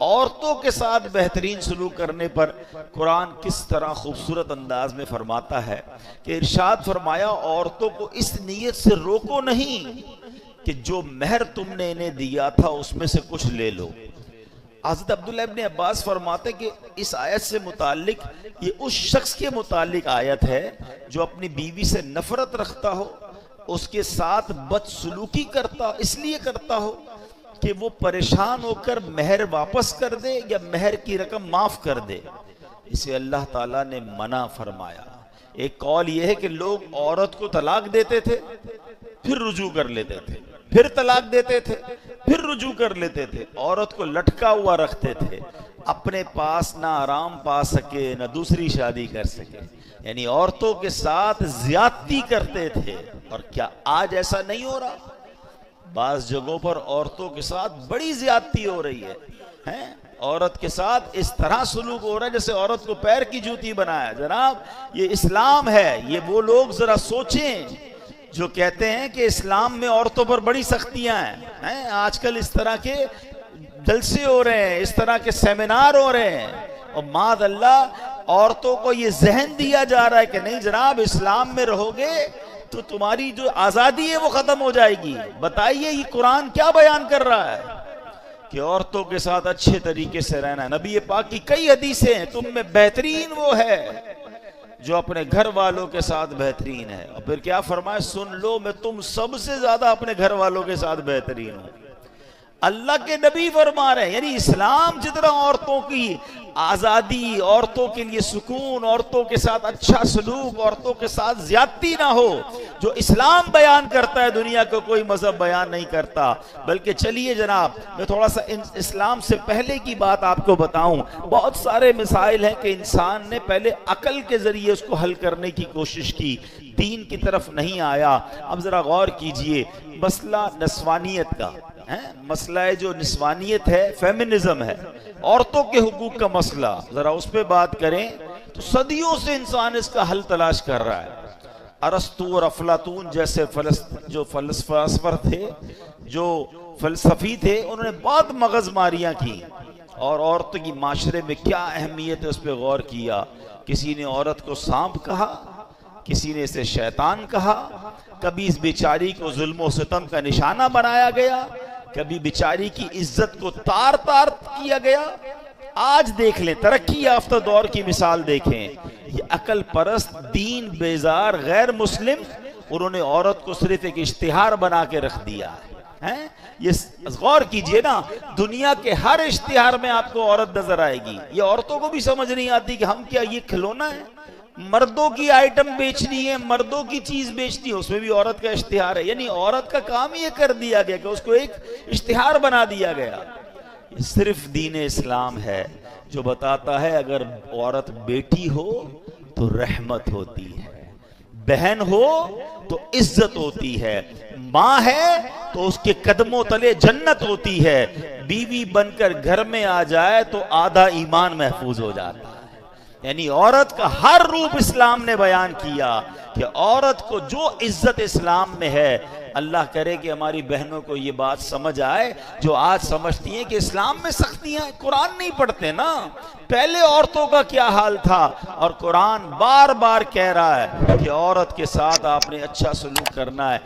عورتوں کے ساتھ بہترین سلوک کرنے پر قرآن کس طرح خوبصورت انداز میں فرماتا ہے کہ ارشاد فرمایا عورتوں کو اس نیت سے روکو نہیں کہ جو مہر تم نے انہیں دیا تھا اس میں سے کچھ لے لو۔ حضرت عبداللہ ابن عباس فرماتے کہ اس آیت سے متعلق یہ اس شخص کے متعلق آیت ہے جو اپنی بیوی سے نفرت رکھتا ہو، اس کے ساتھ بدسلوکی کرتا، اس لیے کرتا ہو کہ وہ پریشان ہو کر مہر واپس کر دے یا مہر کی رقم معاف کر دے، اسے اللہ تعالیٰ نے منع فرمایا۔ ایک قول یہ ہے کہ لوگ عورت کو طلاق دیتے تھے پھر رجوع کر لیتے تھے، پھر طلاق دیتے تھے پھر رجوع کر لیتے تھے، عورت کو لٹکا ہوا رکھتے تھے، اپنے پاس نہ آرام پا سکے نہ دوسری شادی کر سکے، یعنی عورتوں کے ساتھ زیادتی کرتے تھے۔ اور کیا آج ایسا نہیں ہو رہا؟ بعض جگہوں پر عورتوں کے ساتھ بڑی زیادتی ہو رہی ہے، عورت کے ساتھ اس طرح سلوک ہو رہا ہے جیسے عورت کو پیر کی جوتی بنایا۔ جناب یہ اسلام ہے، یہ وہ لوگ ذرا سوچیں جو کہتے ہیں کہ اسلام میں عورتوں پر بڑی سختیاں ہیں۔ آج کل اس طرح کے جلسے ہو رہے ہیں، اس طرح کے سیمینار ہو رہے ہیں، اور معاذ اللہ عورتوں کو یہ ذہن دیا جا رہا ہے کہ نہیں جناب اسلام میں رہو گے تو تمہاری جو آزادی ہے وہ ختم ہو جائے گی۔ بتائیے یہ قرآن کیا بیان کر رہا ہے کہ عورتوں کے ساتھ اچھے طریقے سے رہنا۔ نبی پاک کی کئی حدیثیں ہیں، تم میں بہترین وہ ہے جو اپنے گھر والوں کے ساتھ بہترین ہے، اور پھر کیا فرمایا، سن لو میں تم سب سے زیادہ اپنے گھر والوں کے ساتھ بہترین ہوں۔ اللہ کے نبی فرما رہے ہیں، یعنی اسلام جتنا عورتوں کی آزادی، عورتوں کے لیے سکون، عورتوں کے ساتھ اچھا سلوک، عورتوں کے ساتھ زیادتی نہ ہو، جو اسلام بیان کرتا ہے دنیا کو کوئی مذہب بیان نہیں کرتا۔ بلکہ چلیے جناب میں تھوڑا سا اسلام سے پہلے کی بات آپ کو بتاؤں۔ بہت سارے مسائل ہیں کہ انسان نے پہلے عقل کے ذریعے اس کو حل کرنے کی کوشش کی، دین کی طرف نہیں آیا۔ اب ذرا غور کیجئے، مسئلہ نسوانیت کا مسئلہ ہے، جو نسوانیت ہے، فیمنزم ہے، عورتوں کے حقوق کا مسئلہ، ذرا اس پہ بات کریں تو صدیوں سے انسان اس کا حل تلاش کر رہا ہے۔ ارسطو اور افلاطون جیسے جو فلسفہ تھے، جو فلسفی تھے، انہوں نے بہت مغز ماریاں کی اور عورت کی معاشرے میں کیا اہمیت ہے اس پہ غور کیا۔ کسی نے عورت کو سانپ کہا، کسی نے اسے شیطان کہا، کبھی اس بیچاری کو ظلم و ستم کا نشانہ بنایا گیا، کبھی بیچاری کی عزت کو تار تار کیا گیا۔ آج دیکھ لیں ترقی یافتہ دور کی مثال دیکھیں، یہ عقل پرست، دین بیزار غیر مسلم، انہوں نے عورت کو صرف ایک اشتہار بنا کے رکھ دیا ہے۔ یہ غور کیجئے نا، دنیا کے ہر اشتہار میں آپ کو عورت نظر آئے گی۔ یہ عورتوں کو بھی سمجھ نہیں آتی کہ ہم کیا یہ کھلونا ہے؟ مردوں کی آئٹم بیچنی ہے، مردوں کی چیز بیچنی ہے، اس میں بھی عورت کا اشتہار ہے۔ یعنی عورت کا کام یہ کر دیا گیا کہ اس کو ایک اشتہار بنا دیا گیا۔ یہ صرف دین اسلام ہے جو بتاتا ہے اگر عورت بیٹی ہو تو رحمت ہوتی ہے، بہن ہو تو عزت ہوتی ہے، ماں ہے تو اس کے قدموں تلے جنت ہوتی ہے، بیوی بن کر گھر میں آ جائے تو آدھا ایمان محفوظ ہو جاتا ہے۔ یعنی عورت کا ہر روپ اسلام نے بیان کیا کہ عورت کو جو عزت اسلام میں ہے۔ اللہ کرے کہ ہماری بہنوں کو یہ بات سمجھ آئے جو آج سمجھتی ہیں کہ اسلام میں سختیاں ہیں، قرآن نہیں پڑھتے نا، پہلے عورتوں کا کیا حال تھا، اور قرآن بار بار کہہ رہا ہے کہ عورت کے ساتھ آپ نے اچھا سلوک کرنا ہے۔